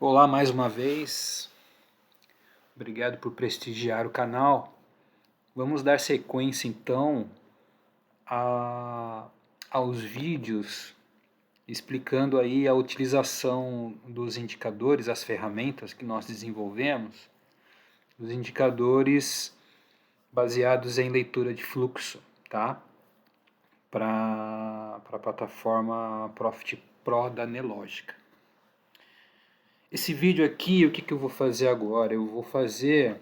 Olá mais uma vez, obrigado por prestigiar o canal. Vamos dar sequência então aos vídeos explicando aí a utilização dos indicadores, as ferramentas que nós desenvolvemos, os indicadores baseados em leitura de fluxo, tá? Para a plataforma Profit Pro da Nelogica. Esse vídeo aqui, o que eu vou fazer agora? Eu vou fazer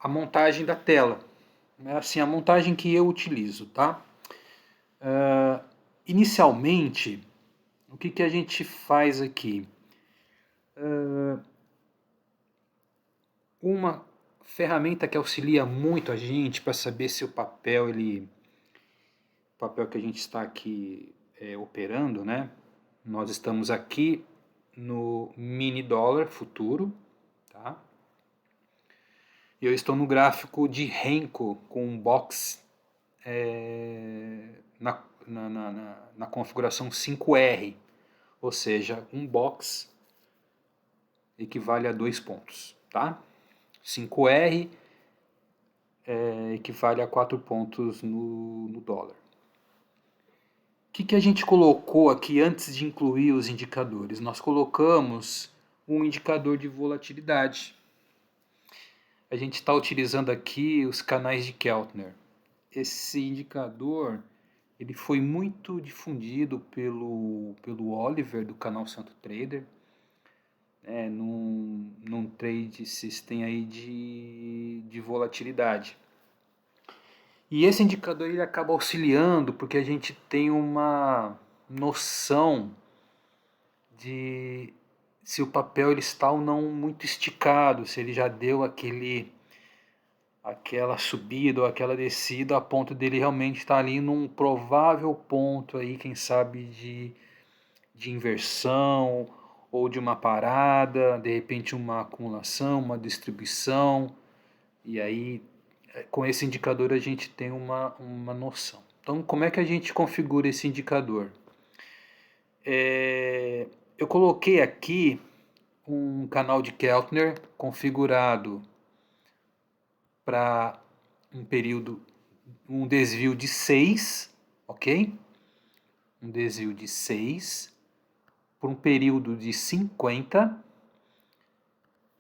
a montagem da tela. É assim, a montagem que eu utilizo, tá? Inicialmente, o que a gente faz aqui? Uma ferramenta que auxilia muito a gente para saber se o papel que a gente está aqui operando, né? Nós estamos aqui no mini dólar futuro, tá? Eu estou no gráfico de Renko com um box na configuração 5R, ou seja, um box equivale a 2 pontos, tá? 5R equivale a 4 pontos no dólar. O que a gente colocou aqui antes de incluir os indicadores? Nós colocamos um indicador de volatilidade. A gente está utilizando aqui os canais de Keltner. Esse indicador ele foi muito difundido pelo Oliver do canal Santo Trader, num trade system aí de volatilidade. E esse indicador ele acaba auxiliando porque a gente tem uma noção de se o papel ele está ou não muito esticado, se ele já deu aquela subida ou aquela descida a ponto dele realmente estar ali num provável ponto aí, quem sabe de inversão ou de uma parada, de repente uma acumulação, uma distribuição, e aí com esse indicador a gente tem uma noção. Então como é que a gente configura esse indicador? Eu coloquei aqui um canal de Keltner configurado para um desvio de 6, ok? Um desvio de 6 por um período de 50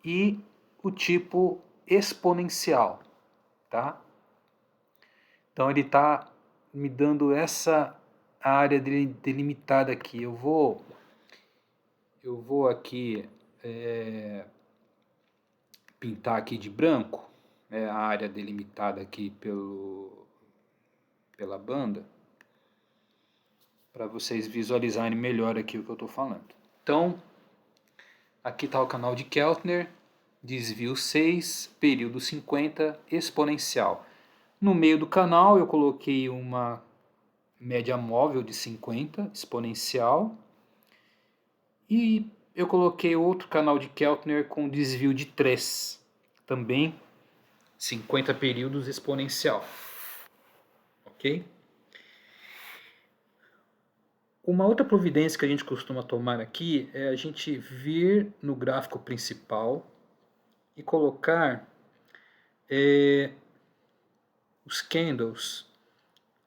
e o tipo exponencial, tá? Então ele está me dando essa área delimitada aqui. Eu vou aqui pintar aqui de branco, a área delimitada aqui pela banda, para vocês visualizarem melhor aqui o que eu estou falando. Então, aqui está o canal de Keltner, desvio 6, período 50, exponencial. No meio do canal eu coloquei uma média móvel de 50, exponencial, e eu coloquei outro canal de Keltner com desvio de 3, também 50 períodos exponencial. Ok? Uma outra providência que a gente costuma tomar aqui é a gente vir no gráfico principal e colocar os candles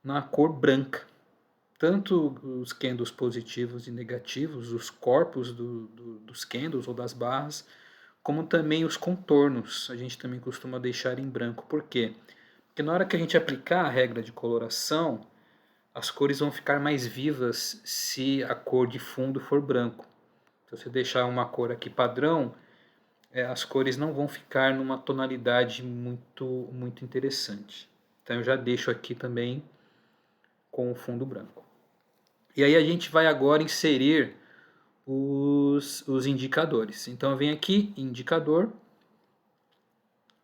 na cor branca. Tanto os candles positivos e negativos, os corpos dos candles ou das barras, como também os contornos. A gente também costuma deixar em branco. Por quê? Porque na hora que a gente aplicar a regra de coloração, as cores vão ficar mais vivas se a cor de fundo for branco. Se você deixar uma cor aqui padrão, as cores não vão ficar numa tonalidade muito interessante. Então eu já deixo aqui também com o fundo branco. E aí a gente vai agora inserir os indicadores. Então eu venho aqui, indicador,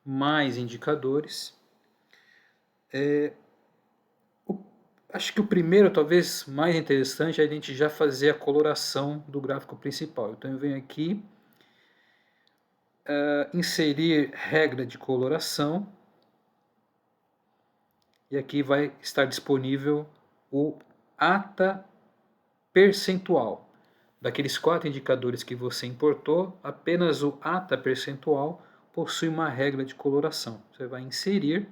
mais indicadores. Acho que o primeiro, talvez mais interessante, é a gente já fazer a coloração do gráfico principal. Então eu venho aqui, inserir regra de coloração, e aqui vai estar disponível o ATA percentual daqueles 4 indicadores que você importou, apenas o ATA percentual possui uma regra de coloração. Você vai inserir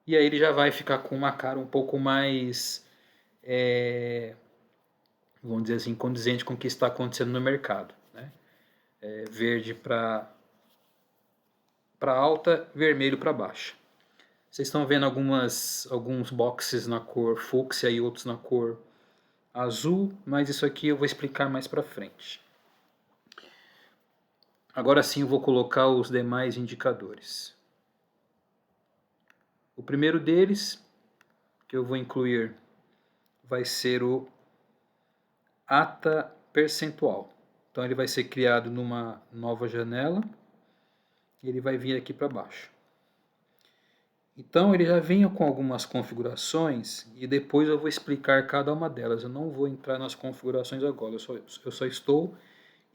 e aí ele já vai ficar com uma cara um pouco mais, vamos dizer assim, condizente com o que está acontecendo no mercado, né? Verde para alta, vermelho para baixa. Vocês estão vendo alguns boxes na cor fúcsia e outros na cor azul, mas isso aqui eu vou explicar mais para frente. Agora sim eu vou colocar os demais indicadores. O primeiro deles, que eu vou incluir, vai ser o ATA percentual. Então ele vai ser criado numa nova janela e ele vai vir aqui para baixo. Então ele já vem com algumas configurações e depois eu vou explicar cada uma delas. Eu não vou entrar nas configurações agora, eu só estou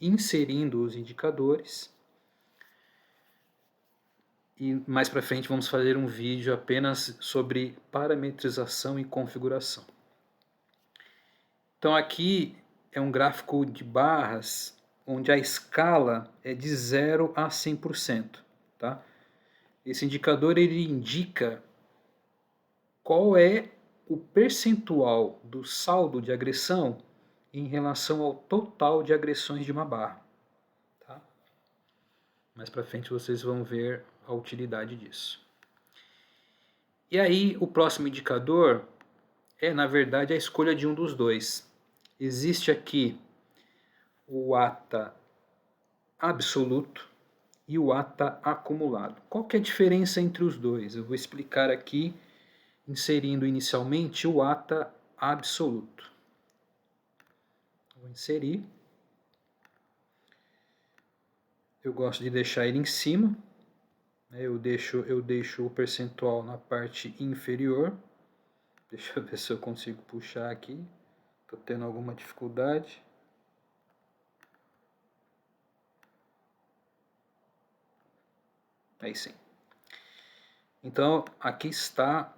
inserindo os indicadores. E mais para frente vamos fazer um vídeo apenas sobre parametrização e configuração. Então aqui é um gráfico de barras onde a escala é de 0 a 100%. Tá? Esse indicador ele indica qual é o percentual do saldo de agressão em relação ao total de agressões de uma barra. Tá? Mais para frente vocês vão ver a utilidade disso. E aí o próximo indicador é, na verdade, a escolha de um dos dois. Existe aqui o ATA absoluto e o ATA acumulado. Qual que é a diferença entre os dois? Eu vou explicar aqui, inserindo inicialmente o ATA absoluto. Vou inserir. Eu gosto de deixar ele em cima. Eu deixo o percentual na parte inferior. Deixa eu ver se eu consigo puxar aqui. Estou tendo alguma dificuldade. Aí sim. Então, aqui está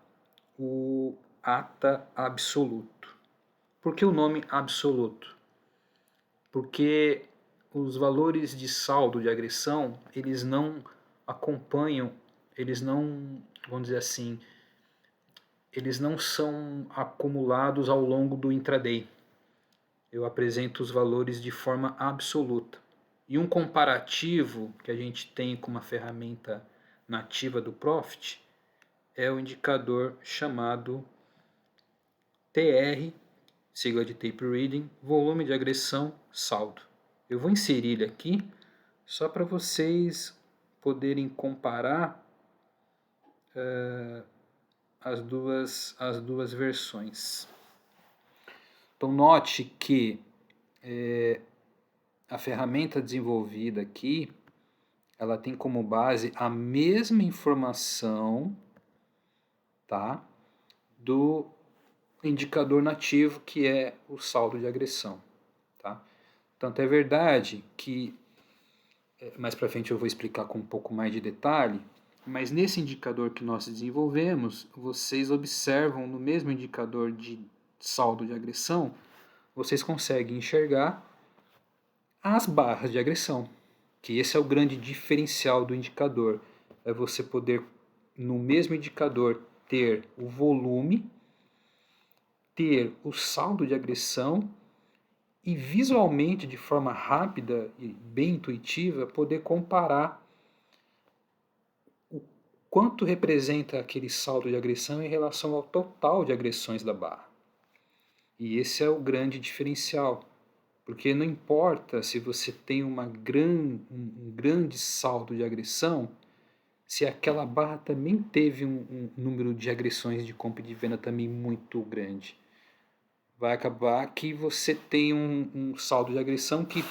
o ATA absoluto. Por que o nome absoluto? Porque os valores de saldo de agressão, eles não acompanham, eles não, vamos dizer assim, eles não são acumulados ao longo do intraday. Eu apresento os valores de forma absoluta. E um comparativo que a gente tem com uma ferramenta nativa do Profit é o indicador chamado TR, sigla de Tape Reading, volume de agressão, saldo. Eu vou inserir ele aqui só para vocês poderem comparar as duas versões. Então note que a ferramenta desenvolvida aqui, ela tem como base a mesma informação, tá, do indicador nativo, que é o saldo de agressão. Tá? Tanto é verdade que, mais para frente eu vou explicar com um pouco mais de detalhe, mas nesse indicador que nós desenvolvemos, vocês observam no mesmo indicador de saldo de agressão, vocês conseguem enxergar as barras de agressão, que esse é o grande diferencial do indicador, é você poder, no mesmo indicador, ter o volume, ter o saldo de agressão e visualmente, de forma rápida e bem intuitiva, poder comparar o quanto representa aquele saldo de agressão em relação ao total de agressões da barra. E esse é o grande diferencial, porque não importa se você tem um grande saldo de agressão, se aquela barra também teve um número de agressões de compra e de venda também muito grande. Vai acabar que você tem um saldo de agressão que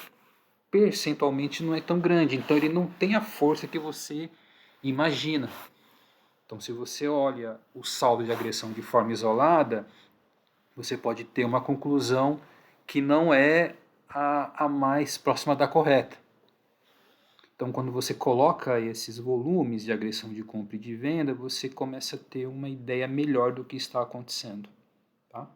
percentualmente não é tão grande, então ele não tem a força que você imagina. Então se você olha o saldo de agressão de forma isolada, você pode ter uma conclusão que não é a mais próxima da correta. Então quando você coloca esses volumes de agressão de compra e de venda, você começa a ter uma ideia melhor do que está acontecendo. Tá?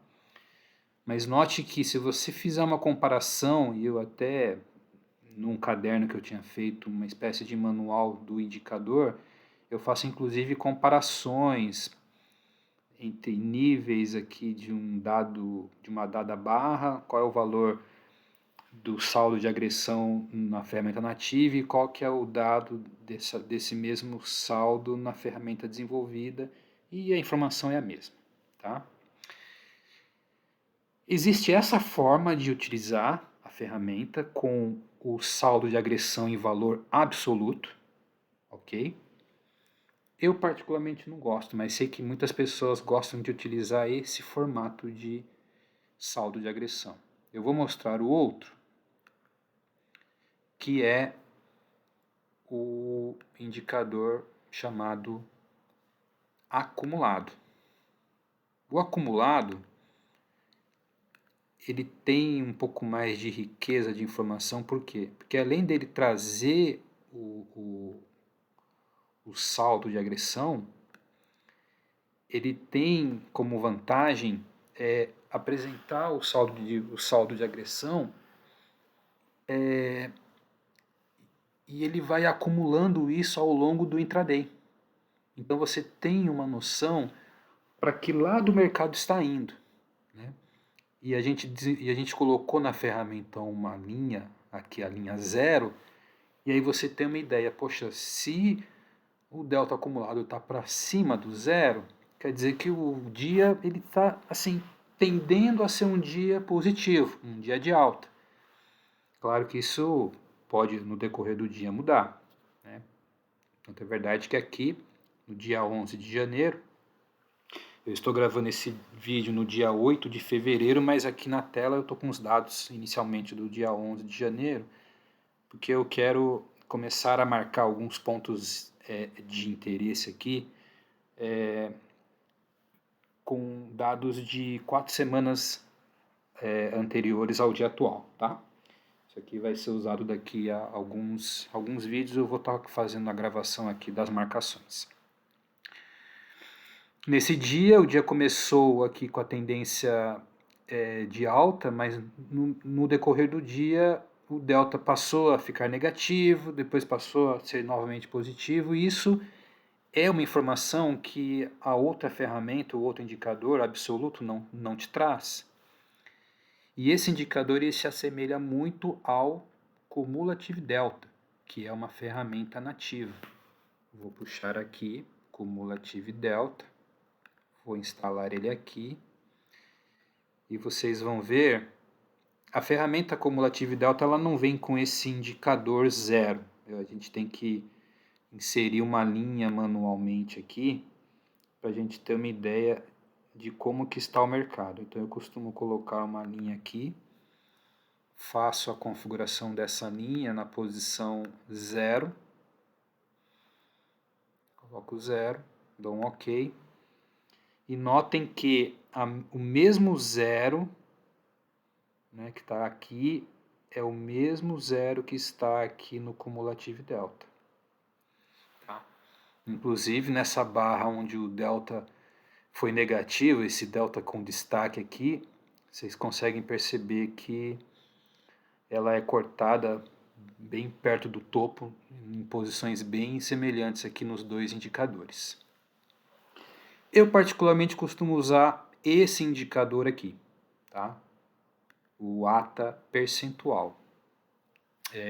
Mas note que se você fizer uma comparação, e eu até num caderno que eu tinha feito uma espécie de manual do indicador, eu faço inclusive comparações entre níveis aqui de de uma dada barra, qual é o valor do saldo de agressão na ferramenta nativa e qual que é o dado desse mesmo saldo na ferramenta desenvolvida, e a informação é a mesma, tá? Existe essa forma de utilizar a ferramenta com o saldo de agressão em valor absoluto, ok? Eu particularmente não gosto, mas sei que muitas pessoas gostam de utilizar esse formato de saldo de agressão. Eu vou mostrar o outro, que é o indicador chamado acumulado. O acumulado, ele tem um pouco mais de riqueza de informação, por quê? Porque além dele trazer o saldo de agressão, ele tem como vantagem apresentar o saldo de agressão e ele vai acumulando isso ao longo do intraday. Então você tem uma noção para que lado o mercado está indo, né? E a gente colocou na ferramenta uma linha, aqui a linha 0, e aí você tem uma ideia, poxa, se o delta acumulado está para cima do 0, quer dizer que o dia ele está assim, tendendo a ser um dia positivo, um dia de alta. Claro que isso pode no decorrer do dia mudar, né? Então é verdade que aqui, no dia 11 de janeiro, eu estou gravando esse vídeo no dia 8 de fevereiro, mas aqui na tela eu estou com os dados inicialmente do dia 11 de janeiro, porque eu quero começar a marcar alguns pontos de interesse aqui, com dados de 4 semanas anteriores ao dia atual, tá? Isso aqui vai ser usado daqui a alguns vídeos, eu vou estar fazendo a gravação aqui das marcações. Nesse dia, o dia começou aqui com a tendência de alta, mas no decorrer do dia o delta passou a ficar negativo, depois passou a ser novamente positivo, e isso é uma informação que a outra ferramenta, o outro indicador absoluto não te traz. E esse indicador ele se assemelha muito ao Cumulative Delta, que é uma ferramenta nativa. Vou puxar aqui, Cumulative Delta, vou instalar ele aqui, e vocês vão ver, a ferramenta Cumulative Delta ela não vem com esse indicador 0. A gente tem que inserir uma linha manualmente aqui, para a gente ter uma ideia de como que está o mercado. Então eu costumo colocar uma linha aqui, faço a configuração dessa linha na posição 0, coloco 0, dou um OK, e notem que o mesmo 0, né, que está aqui, é o mesmo 0 que está aqui no Cumulative Delta. Tá? Inclusive nessa barra onde o delta foi negativo, esse delta com destaque aqui, vocês conseguem perceber que ela é cortada bem perto do topo, em posições bem semelhantes aqui nos dois indicadores. Eu particularmente costumo usar esse indicador aqui, tá? O ATA percentual.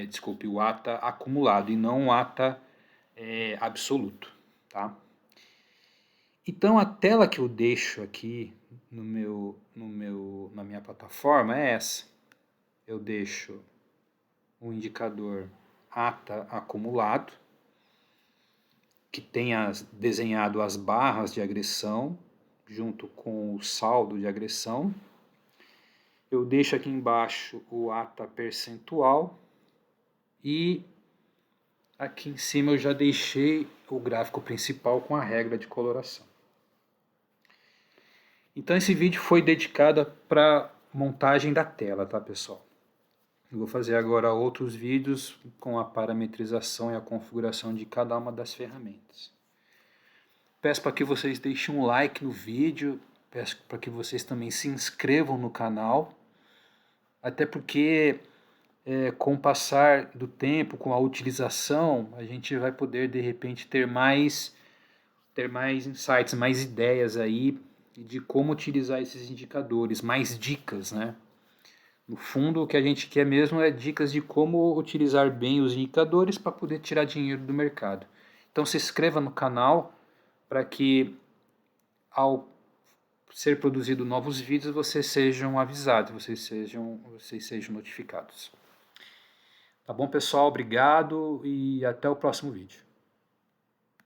Desculpe, o ATA acumulado e não o ATA absoluto, tá? Então a tela que eu deixo aqui na minha plataforma é essa. Eu deixo o indicador ATA acumulado, que tenha desenhado as barras de agressão junto com o saldo de agressão. Eu deixo aqui embaixo o ATA percentual e aqui em cima eu já deixei o gráfico principal com a regra de coloração. Então esse vídeo foi dedicado para montagem da tela, tá, pessoal? Eu vou fazer agora outros vídeos com a parametrização e a configuração de cada uma das ferramentas. Peço para que vocês deixem um like no vídeo, peço para que vocês também se inscrevam no canal, até porque com o passar do tempo, com a utilização, a gente vai poder de repente ter mais insights, mais ideias aí de como utilizar esses indicadores, mais dicas, né? No fundo, o que a gente quer mesmo é dicas de como utilizar bem os indicadores para poder tirar dinheiro do mercado. Então se inscreva no canal para que ao ser produzido novos vídeos vocês sejam avisados, vocês sejam notificados. Tá bom, pessoal? Obrigado e até o próximo vídeo.